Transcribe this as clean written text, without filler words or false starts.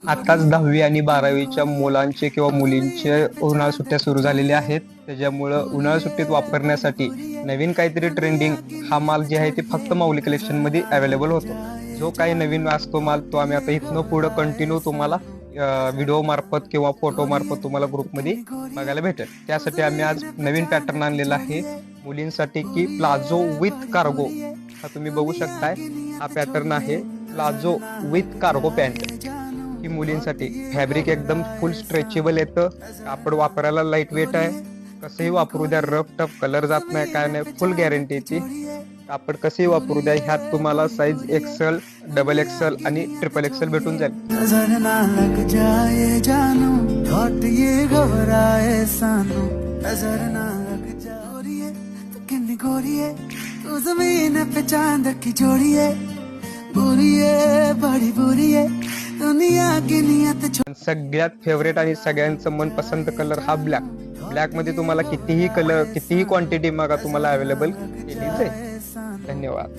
आताच 10वी आणि 12वीच्या मुलांचे किंवा मुलींचे उन्हाळी सुट्ट्या सुरू झालेल्या आहेत. त्याच्यामुळं उन्हाळी सुट्टीत वापरण्यासाठी नवीन काहीतरी ट्रेंडिंग हा माल जे आहे ते फक्त माऊली कलेक्शनमध्ये अवेलेबल होतो. जो काही नवीन असतो माल तो आम्ही आता इथनं पुढं कंटिन्यू तुम्हाला व्हिडिओ मार्फत किंवा फोटो मार्फत तुम्हाला ग्रुपमध्ये बघायला भेटेल. त्यासाठी आम्ही आज नवीन पॅटर्न आणलेला आहे मुलींसाठी की प्लाझो विथ कार्गो. हा तुम्ही बघू शकताय, हा पॅटर्न आहे प्लाझो विथ कार्गो पॅन्ट. ही मुलींसाठी फॅब्रिक एकदम फुल स्ट्रेचेबल येतं, कापड वापरायला लाईट वेट आहे. कसंही वापरू द्या, रफ टफ कलर जात नाही, काय नाही, फुल गॅरंटी येते. कापड कसंही वापरू द्या. ह्यात तुम्हाला साईज एक्सेल, डबल एक्सेल आणि ट्रिपल एक्सेल भेटून जाईल. नजर ना लग जाए जानू थॉट ये घबराए सानू नजर ना लग जाए तू किन्नी गोरी है तू जमीन पे चांद की जोड़ी है बुरी है बड़ी बुरी है दुनिया की नियत सगळ्यात फेवरेट आणि सगळ्यांचं मनपसंत कलर हा ब्लॅक. ब्लॅक मध्ये तुम्हाला कितीही कलर कितीही क्वांटिटी मागा तुम्हाला अवेलेबल केलीच आहे. धन्यवाद.